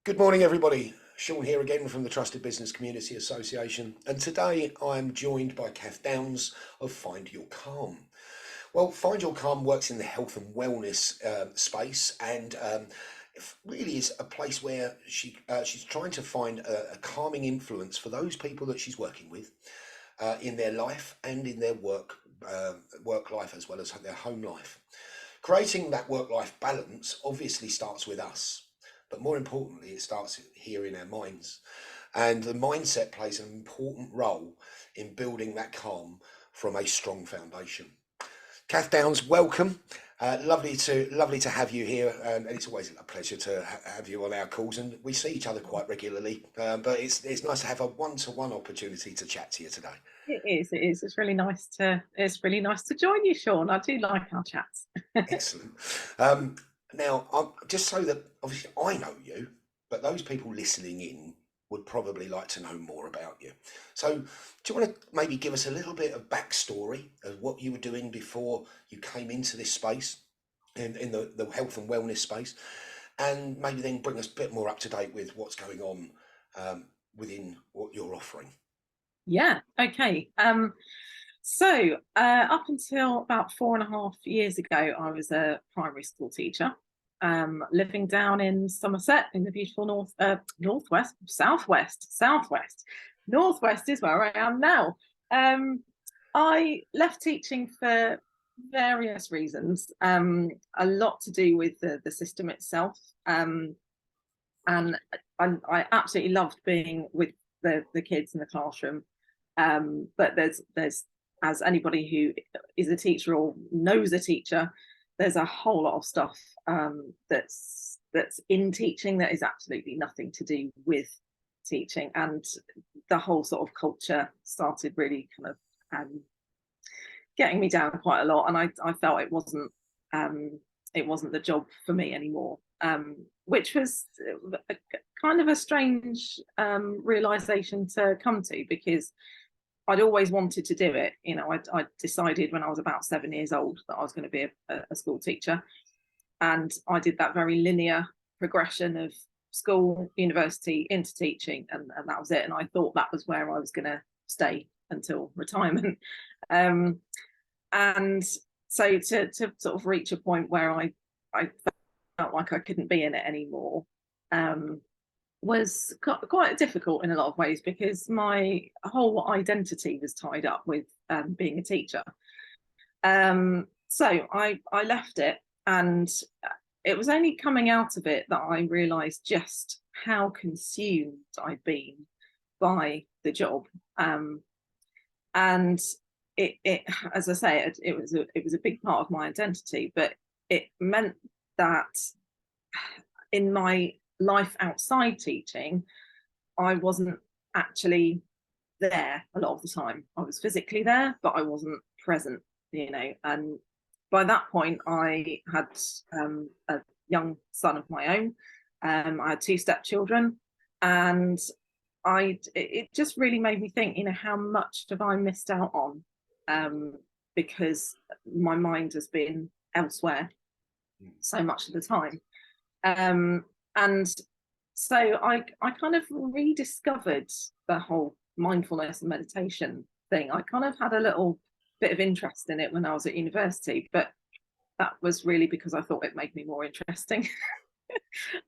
Good morning, everybody. Sean here again from the Trusted Business Community Association, and today I'm joined by Cath of Find Your Calm. Well, Find Your Calm works in the health and wellness space, and really is a place where she's trying to find a calming influence for those people that she's working with in their life and in their work life as well as their home life. Creating that work-life balance obviously starts with us, but more importantly, it starts here in our minds. And the mindset plays an important role in building that calm from a strong foundation. Cath, welcome. Lovely to have you here, and it's always a pleasure to have you on our calls. And we see each other quite regularly, but it's nice to have a one-to-one opportunity to chat to you today. It is. It's really nice to join you, Sean. I do like our chats. Excellent. Now, just so that obviously I know you, but those people listening in would probably like to know more about you. So, do you want to maybe give us a little bit of backstory of what you were doing before you came into this space, in the health and wellness space, and maybe then bring us a bit more up to date with what's going on within what you're offering? Yeah. Okay. So up until about 4.5 years ago, I was a primary school teacher, living down in Somerset in the beautiful northwest is where I am now. I left teaching for various reasons, a lot to do with the system itself, and I absolutely loved being with the kids in the classroom. But there's as anybody who is a teacher or knows a teacher, there's a whole lot of stuff that's in teaching that is absolutely nothing to do with teaching, and the whole sort of culture started really kind of getting me down quite a lot, and I felt it wasn't the job for me anymore, which was kind of a strange realization to come to, because I'd always wanted to do it. You know, I decided when I was about 7 years old that I was going to be a school teacher. And I did that very linear progression of school, university, into teaching, and that was it. And I thought that was where I was going to stay until retirement. And so to sort of reach a point where I felt like I couldn't be in it anymore, was quite difficult in a lot of ways, because my whole identity was tied up with being a teacher. So I left it, and it was only coming out of it that I realised just how consumed I'd been by the job. And it, as I say, it was a big part of my identity, but it meant that in my life outside teaching, I wasn't actually there a lot of the time. I was physically there, but I wasn't present, you know. And by that point, I had a young son of my own. I had 2 stepchildren, and it just really made me think, you know, how much have I missed out on, because my mind has been elsewhere so much of the time. And so I kind of rediscovered the whole mindfulness and meditation thing. I kind of had a little bit of interest in it when I was at university, but that was really because I thought it made me more interesting.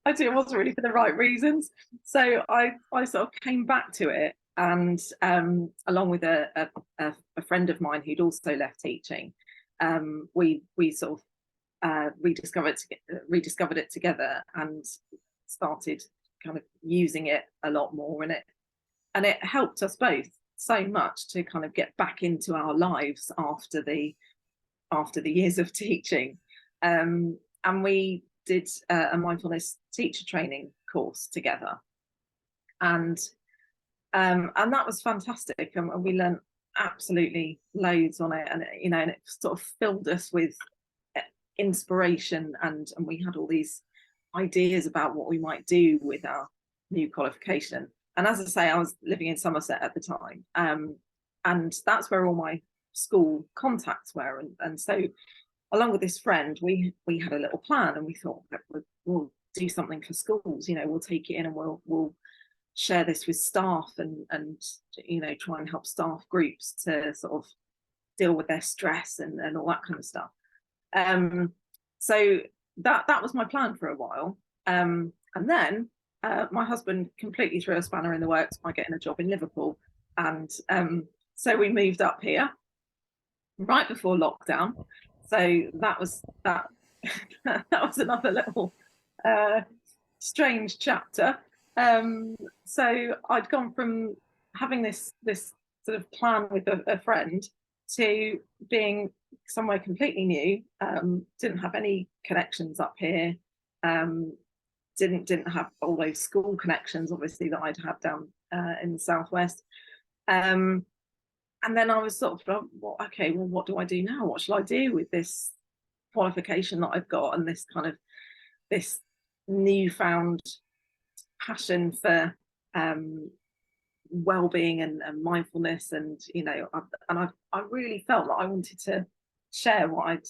I think it wasn't really for the right reasons. So I sort of came back to it, and along with a friend of mine who'd also left teaching, we sort of rediscovered it together, and started kind of using it a lot more, and it helped us both so much to kind of get back into our lives after the years of teaching. And we did a mindfulness teacher training course together, and that was fantastic, and we learned absolutely loads on it, and you know, and it sort of filled us with inspiration, and we had all these ideas about what we might do with our new qualification. And as I say, I was living in Somerset at the time, and that's where all my school contacts were, and so along with this friend, we had a little plan, and we thought that we'll do something for schools. You know, we'll take it in and we'll share this with staff, and you know, try and help staff groups to sort of deal with their stress and all that kind of stuff. So that was my plan for a while. And then my husband completely threw a spanner in the works by getting a job in Liverpool. And so we moved up here right before lockdown. So that was that. That was another little strange chapter. So I'd gone from having this sort of plan with a friend to being somewhere completely new. Didn't have any connections up here. Didn't have all those school connections, obviously, that I'd had down in the southwest. And then I was sort of, well, okay, well, what do I do now? What shall I do with this qualification that I've got, and this kind of this newfound passion for well-being and mindfulness, and you know, I really felt that I wanted to share what I'd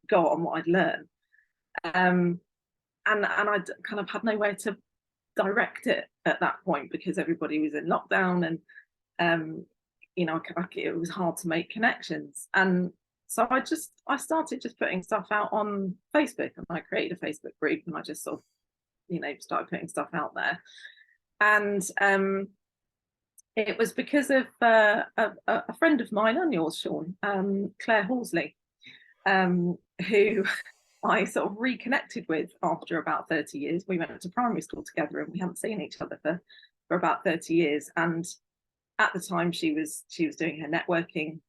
got and what I'd learned, and I'd kind of had nowhere to direct it at that point because everybody was in lockdown, and you know, it was hard to make connections. And so I started just putting stuff out on Facebook, and I created a Facebook group, and I just sort of, you know, started putting stuff out there. And it was because of a friend of mine, and yours, Sean, Claire Horsley, who I sort of reconnected with after about 30 years. We went to primary school together, and we hadn't seen each other for about 30 years. And at the time, she was doing her networking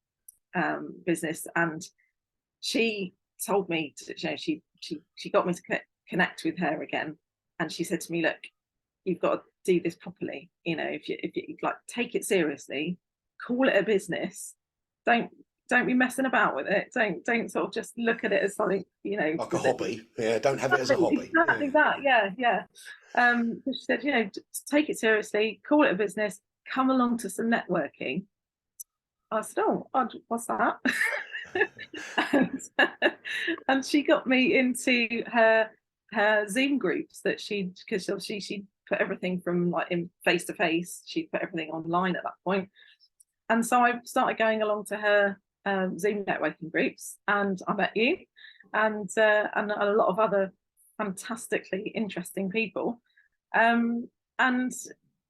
business, and she told me to, you know, she got me to connect with her again, and she said to me, look, you've got to do this properly. You know, if you like, take it seriously, call it a business. Don't be messing about with it. Don't sort of just look at it as something, you know, like a hobby. Yeah, don't have it as a hobby. Exactly that. Yeah. She said, you know, take it seriously, call it a business, come along to some networking. I said, oh, what's that? and she got me into her Zoom groups that because she put everything from like in face to face. She put everything online at that point. And so I started going along to her Zoom networking groups, and I met you, and a lot of other fantastically interesting people. And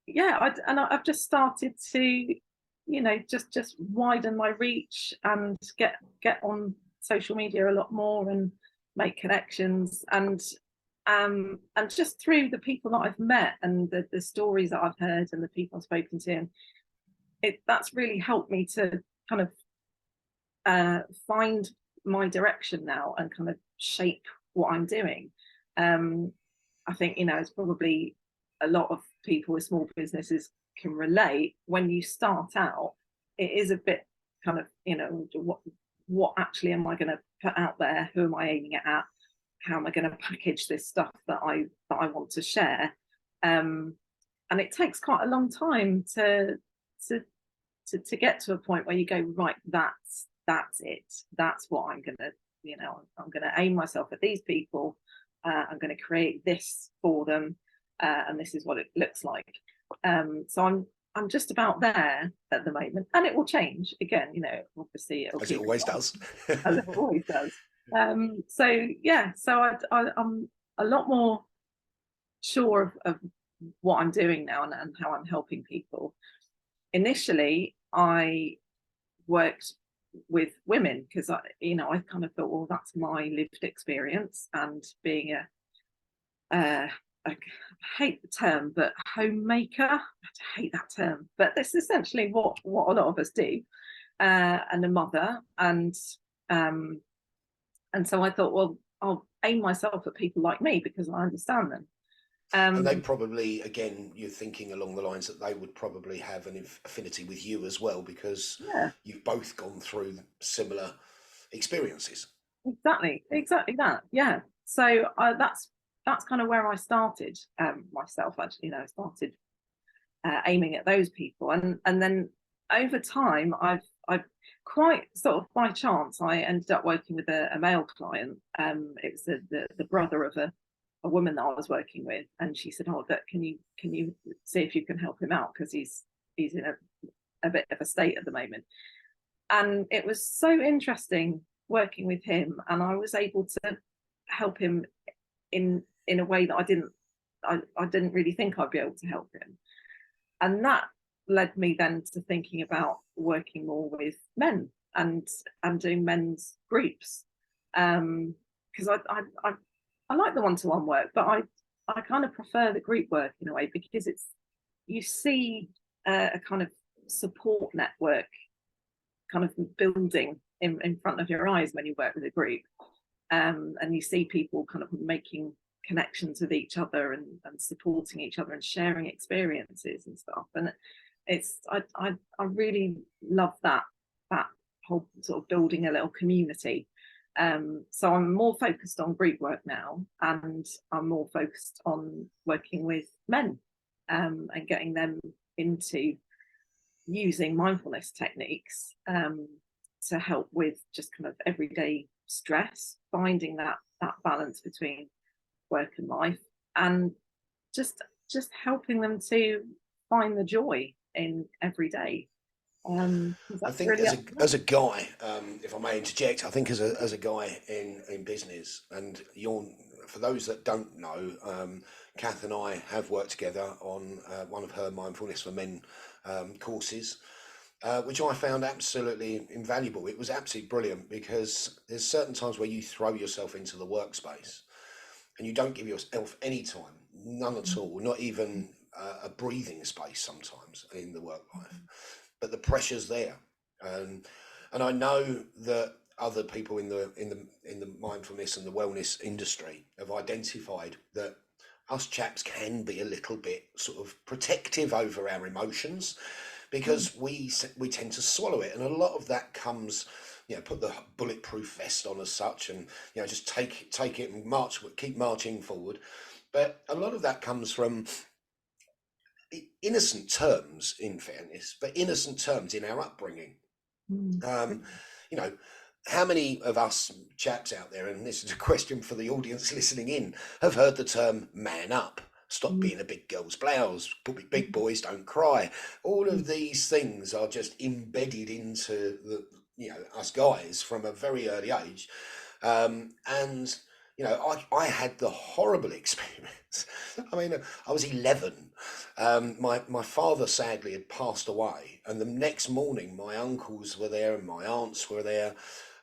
yeah, I've just started to, you know, just widen my reach and get on social media a lot more and make connections, and just through the people that I've met and the stories that I've heard and the people I've spoken to, that's really helped me to kind of find my direction now and kind of shape what I'm doing. I think, you know, it's probably a lot of people with small businesses can relate. When you start out, it is a bit kind of, you know, what actually am I going to put out there? Who am I aiming it at? How am I going to package this stuff that I want to share? And it takes quite a long time to get to a point where you go, right, that's it. That's what I'm going to, you know, I'm going to aim myself at these people. I'm going to create this for them, and this is what it looks like. So I'm just about there at the moment, and it will change again. You know, obviously as it always does. As it always does. So yeah, so I'm a lot more sure of what I'm doing now and how I'm helping people. Initially, I worked with women because I kind of thought, well, that's my lived experience, and being I hate the term, but homemaker. I hate that term, but that's essentially what a lot of us do, and a mother, and so I thought, well, I'll aim myself at people like me because I understand them. And they probably, again, you're thinking along the lines that they would probably have an affinity with you as well, because you've both gone through similar experiences. Exactly that. Yeah. So that's kind of where I started myself. Actually, you know, I started aiming at those people, and then over time, I've quite sort of by chance, I ended up working with a male client. It was the brother of a woman that I was working with, and she said, "Oh, look, can you see if you can help him out, because he's in a bit of a state at the moment." And it was so interesting working with him, and I was able to help him in a way that I didn't really think I'd be able to help him. And that led me then to thinking about working more with men, and doing men's groups, because I like the one-to-one work, but I kind of prefer the group work in a way, because it's, you see a kind of support network kind of building in front of your eyes when you work with a group, and you see people kind of making connections with each other, and supporting each other, and sharing experiences and stuff. And it's I really love that whole sort of building a little community. So I'm more focused on group work now, and I'm more focused on working with men, and getting them into using mindfulness techniques, to help with just kind of everyday stress, finding that balance between work and life, and just helping them to find the joy in every day. I That's think really as a guy, if I may interject, I think as a guy in business, and for those that don't know, Cath and I have worked together on one of her Mindfulness for Men courses, which I found absolutely invaluable. It was absolutely brilliant, because there's certain times where you throw yourself into the workspace and you don't give yourself any time, none at all, not even a breathing space sometimes in the work life. But the pressure's there, and I know that other people in the mindfulness and the wellness industry have identified that us chaps can be a little bit sort of protective over our emotions, because we tend to swallow it, and a lot of that comes, put the bulletproof vest on as such, and just take it and keep marching forward. But a lot of that comes from innocent terms, in fairness, but innocent terms in our upbringing. How many of us chaps out there, and this is a question for the audience listening in, have heard the term man up, stop being a big girl's blouse, big boys don't cry? All of these things are just embedded into us guys from a very early age. And I had the horrible experience. I mean, I was 11. My father sadly had passed away, and the next morning my uncles were there and my aunts were there.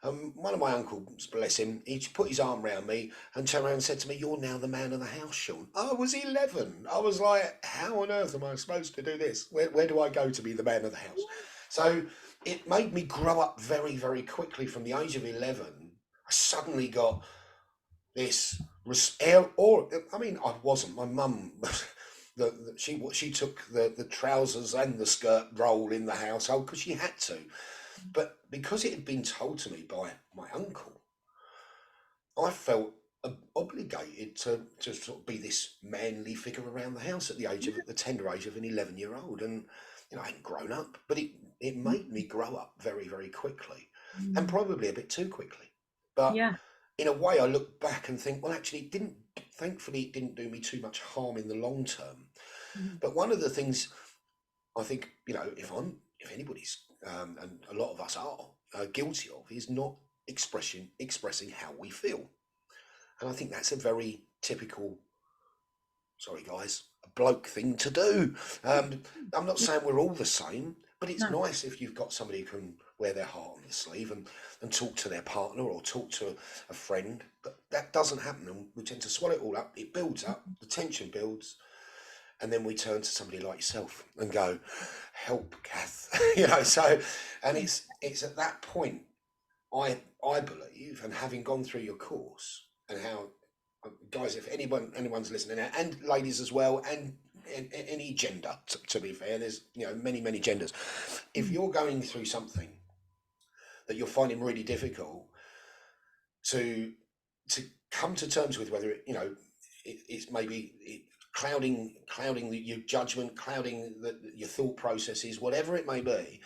One of my uncles, bless him, he put his arm around me and turned around and said to me, "You're now the man of the house, Sean." I was 11. I was like, how on earth am I supposed to do this? Where do I go to be the man of the house? So it made me grow up very, very quickly. From the age of 11, I suddenly got this I mean, I wasn't. My mum, she took the trousers and the skirt role in the household because she had to. But because it had been told to me by my uncle, I felt obligated to sort of be this manly figure around the house at the tender age of an 11-year-old. And I hadn't grown up, but it made me grow up very, very quickly, and probably a bit too quickly. But in a way, I look back and think, well, actually, thankfully, it didn't do me too much harm in the long term. But one of the things I think, if anybody's, and a lot of us are guilty of, is not expressing how we feel. And I think that's a very typical, sorry guys, a bloke thing to do. I'm not saying we're all the same, but it's nice if you've got somebody who can wear their heart on their sleeve and talk to their partner or talk to a friend. But that doesn't happen, and we tend to swallow it all up. It builds up, the tension builds, and then we turn to somebody like yourself and go, "Help, Cath." So, and it's at that point, I believe, and having gone through your course, and how, guys, if anyone's listening, and ladies as well, and any gender, to be fair, there's many genders. If you're going through something that you're finding really difficult to come to terms with, whether it's maybe clouding your judgment, clouding your thought processes, whatever it may be,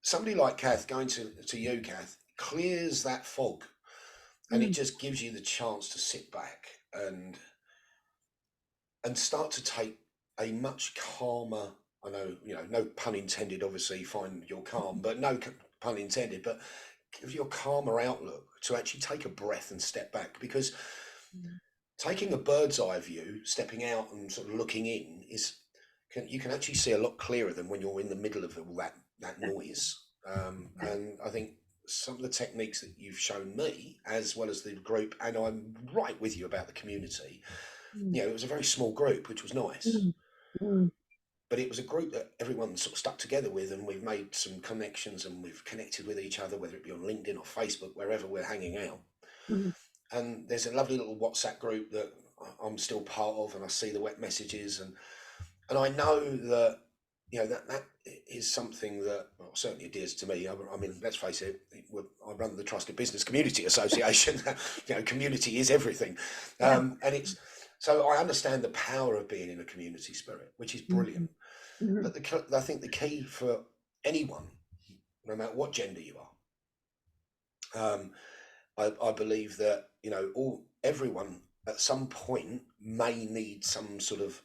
somebody like Cath going to you, Cath, clears that fog, and it just gives you the chance to sit back and and start to take a much calmer, I know, no pun intended, obviously, find your calm, but no pun intended, but give your calmer outlook, to actually take a breath and step back, because taking a bird's eye view, stepping out and sort of looking in, you can actually see a lot clearer than when you're in the middle of all that noise. And I think some of the techniques that you've shown me, as well as the group, and I'm right with you about the community. It was a very small group, which was nice. But it was a group that everyone sort of stuck together with, and we've made some connections, and we've connected with each other, whether it be on LinkedIn or Facebook, wherever we're hanging out. And there's a lovely little WhatsApp group that I'm still part of, and I see the wet messages, and I know that that is something that, well, certainly adheres to me. I mean, let's face it, I run the Trusted Business Community Association. Community is everything, and it's. So I understand the power of being in a community spirit, which is brilliant. But I think the key for anyone, no matter what gender you are, I believe that everyone at some point may need some sort of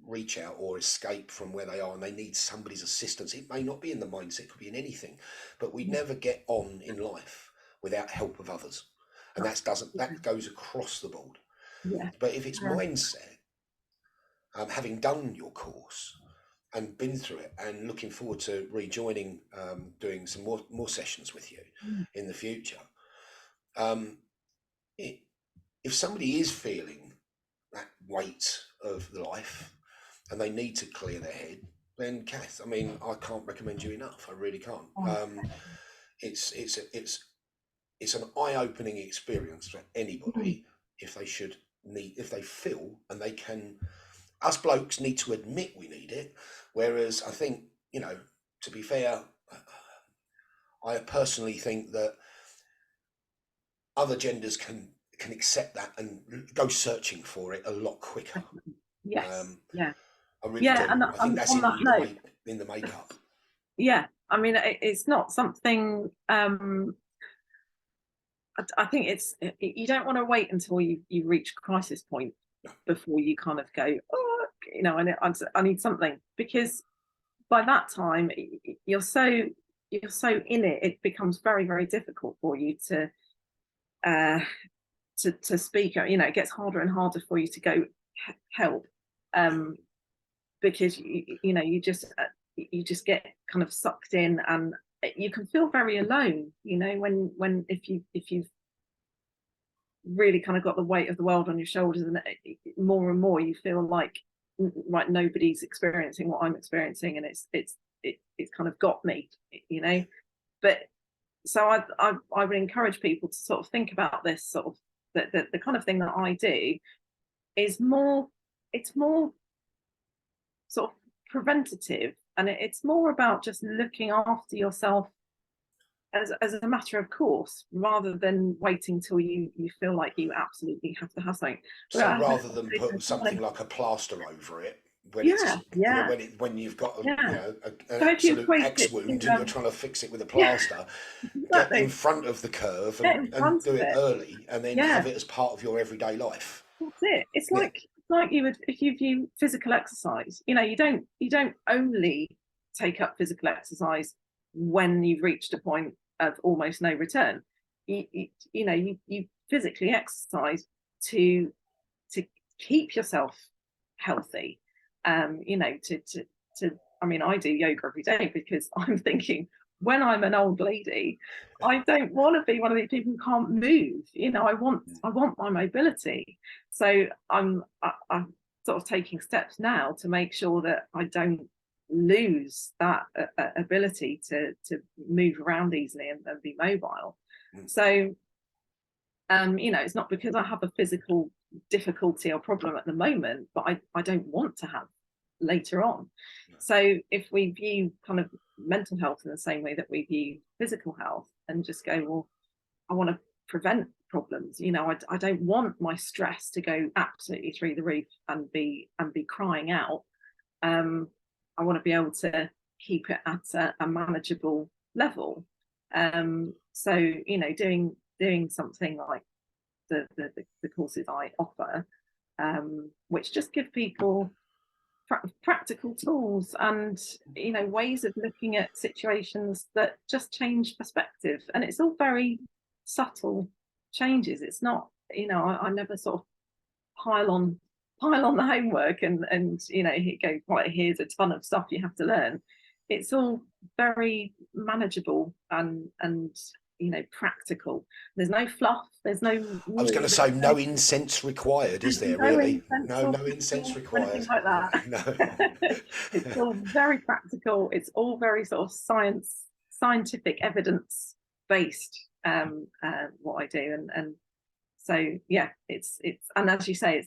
reach out or escape from where they are, and they need somebody's assistance. It may not be in the mindset, it could be in anything, but we never get on in life without help of others, and that goes across the board. But if it's mindset, having done your course and been through it, and looking forward to rejoining, doing some more sessions with you in the future, if somebody is feeling that weight of life and they need to clear their head, then Cath, I mean, I can't recommend you enough. I really can't. It's an eye-opening experience for anybody if they feel, and they can. Us blokes need to admit we need it, whereas I think, to be fair, I personally think that other genders can accept that and go searching for it a lot quicker. I really do. And I think that's in the makeup. I mean, it's not something. I think you don't want to wait until you reach crisis point before you kind of go, I need something, because by that time you're so in it, it becomes very, very difficult for you to speak. It gets harder and harder for you to go help, because you just get kind of sucked in, and you can feel very alone. When if you've really kind of got the weight of the world on your shoulders, and more and more you feel like, right, nobody's experiencing what I'm experiencing, and it's kind of got me, But so I would encourage people to sort of think about this sort of the kind of thing that I do is more. It's more sort of preventative, and it's more about just looking after yourself as a matter of course, rather than waiting till you feel like you absolutely have to have something. So rather than put something like a plaster over it, when you've got an absolute X wound and you're trying to fix it with a plaster, get in front of the curve and do it early, and then have it as part of your everyday life. That's it. It's like you would if you view physical exercise. You don't only take up physical exercise when you've reached a point of almost no return. You physically exercise to keep yourself healthy. I mean, I do yoga every day because I'm thinking, when I'm an old lady, I don't want to be one of these people who can't move. I want my mobility. So I'm sort of taking steps now to make sure that I don't lose that ability to move around easily and be mobile. So it's not because I have a physical difficulty or problem at the moment, but I don't want to have later on. So if we view kind of mental health in the same way that we view physical health, and just go, well, I want to prevent problems. I don't want my stress to go absolutely through the roof and be crying out. I want to be able to keep it at a manageable level. So doing something like the courses I offer, which just give people practical tools and ways of looking at situations that just change perspective. And it's all very subtle changes. It's not, I never sort of pile on the homework and go, right, here's a ton of stuff you have to learn. It's all very manageable and practical. There's no fluff, there's no I was going to say no incense required, is there? Really? No incense required. Anything like that. No. It's all very practical. It's all very sort of scientific, evidence based. What I do, and so yeah, it's and as you say,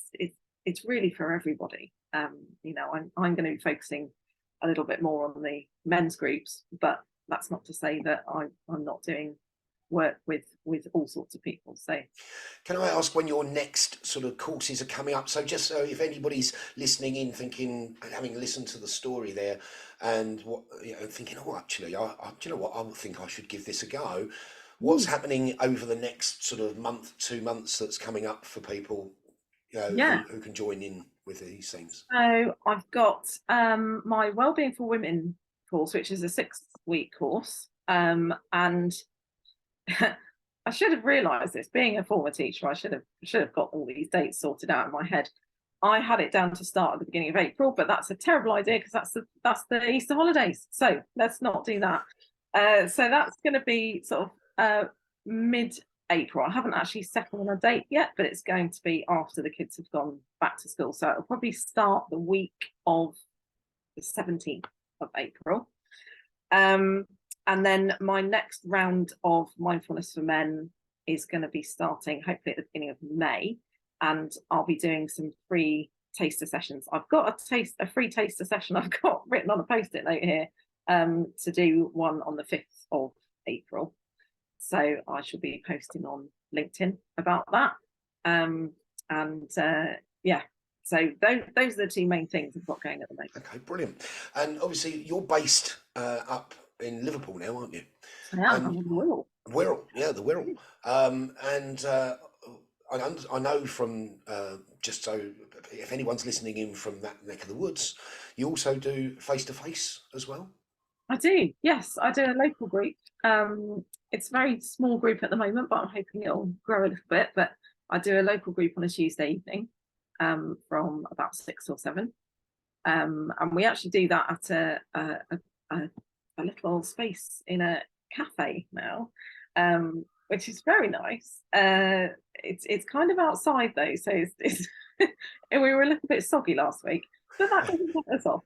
it's really for everybody. I'm going to be focusing a little bit more on the men's groups, but that's not to say that I'm not doing work with all sorts of people. So can I ask when your next sort of courses are coming up? So just so if anybody's listening in, thinking, having listened to the story there, and thinking, oh, actually, I do you know what, I think I should give this a go. What's happening over the next sort of month, 2 months that's coming up for people, who can join in with these things? So I've got my Wellbeing for Women course, which is a 6-week course, and I should have realised this. Being a former teacher, I should have got all these dates sorted out in my head. I had it down to start at the beginning of April, but that's a terrible idea because that's the Easter holidays. So let's not do that. So that's going to be sort of mid-April. I haven't actually settled on a date yet, but it's going to be after the kids have gone back to school. So it'll probably start the week of the 17th of April. And then my next round of Mindfulness for Men is going to be starting hopefully at the beginning of May, and I'll be doing some free taster sessions. I've got a free taster session I've got written on a post-it note here, to do one on the 5th of April. So I shall be posting on LinkedIn about that. So those are the 2 main things I've got going at the moment. Okay, brilliant. And obviously you're based up in Liverpool now, aren't you? I am. I'm in Wirral. Wirral, yeah, the Wirral. I know from just so if anyone's listening in from that neck of the woods, you also do face-to-face as well? I do, yes. I do a local group. It's a very small group at the moment, but I'm hoping it'll grow a little bit. But I do a local group on a Tuesday evening, from about 6 or 7. And we actually do that at a little space in a cafe now, which is very nice. It's kind of outside though, so it's and we were a little bit soggy last week, but that doesn't put us off.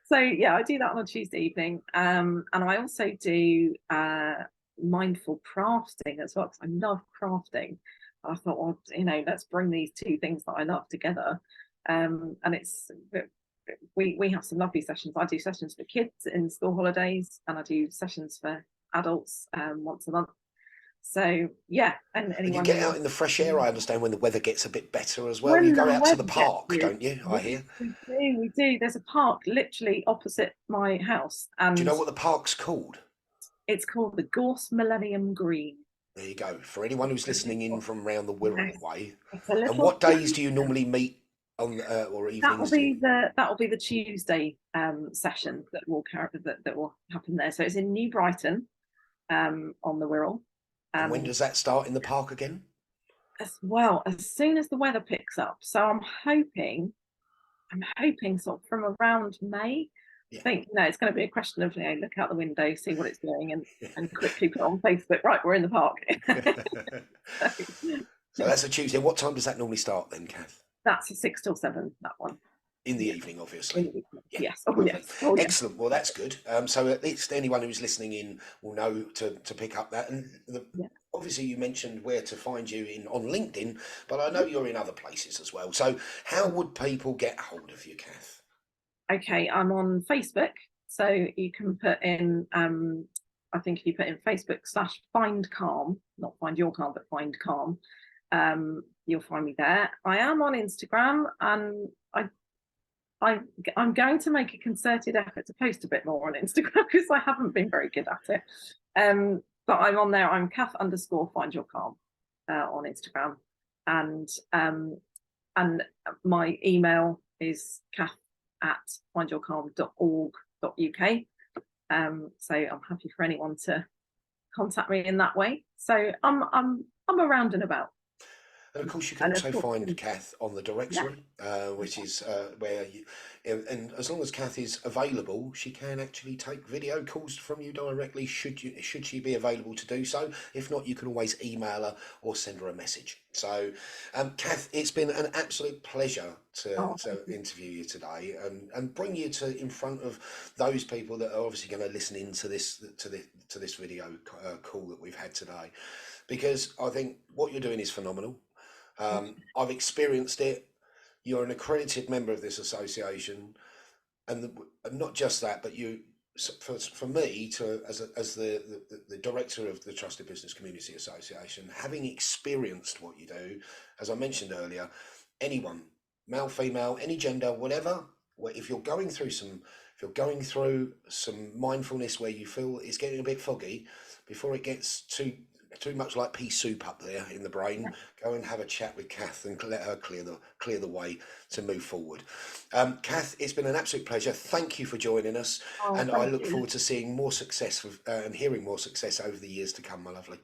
So yeah, I do that on a Tuesday evening, and I also do mindful crafting as well, because I love crafting. I thought, well, let's bring these 2 things that I love together, and it's we have some lovely sessions. I do sessions for kids in school holidays, and I do sessions for adults once a month. So yeah, and you get out in the fresh air, I understand, when the weather gets a bit better as well. You go out to the park, don't you? I hear. We do. There's a park literally opposite my house. And do you know what the park's called? It's called the Gorse Millennium Green. There you go. For anyone who's listening in from around the Wirral way. And what days do you normally meet on or evenings? That will be the Tuesday session that will happen there. So it's in New Brighton, on the Wirral. And when does that start in the park again? As soon as the weather picks up. So I'm hoping sort of from around May. Yeah. I think it's going to be a question of look out the window, see what it's doing, and quickly put on Facebook. Right, we're in the park. So that's a Tuesday. What time does that normally start then, Cath? That's a 6 till 7. That one. In the evening, obviously. In the evening. Yeah. Yes. Oh, yes. Oh, yes. Excellent. Well, that's good. So at least anyone who's listening in will know to pick up that. And obviously, you mentioned where to find you on LinkedIn, but I know you're in other places as well. So how would people get hold of you, Cath? Okay, I'm on Facebook. So you can put in, I think if you put in Facebook/Find Calm, not Find Your Calm, but Find Calm, you'll find me there. I am on Instagram, and I'm going to make a concerted effort to post a bit more on Instagram because I haven't been very good at it. But I'm on there. I'm Cath_Find Your Calm on Instagram, and and my email is cath@findyourcalm.org.uk. So I'm happy for anyone to contact me in that way. So I'm around and about. And of course, you can And of also course, find Cath on the yeah, directory, which is where you, and as long as Cath is available, she can actually take video calls from you directly. Should she be available to do so? If not, you can always email her or send her a message. So, Cath, it's been an absolute pleasure oh, to interview you today and bring you to in front of those people that are obviously going to listen into this to this video call that we've had today, because I think what you're doing is phenomenal. I've experienced it. You're an accredited member of this association, and not just that, but you, for me, to as the director of the Trusted Business Community Association, having experienced what you do, as I mentioned earlier, anyone, male, female, any gender, whatever, if you're going through some mindfulness where you feel it's getting a bit foggy, before it gets too much like pea soup up there in the brain, go and have a chat with Cath and let her clear the way to move forward. Cath, it's been an absolute pleasure. Thank you for joining us, oh, and I thank look you. forward to seeing more success and hearing more success over the years to come, my lovely.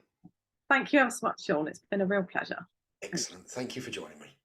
Thank you ever so much, Sean. It's been a real pleasure. Thank you. Excellent. Thank you for joining me.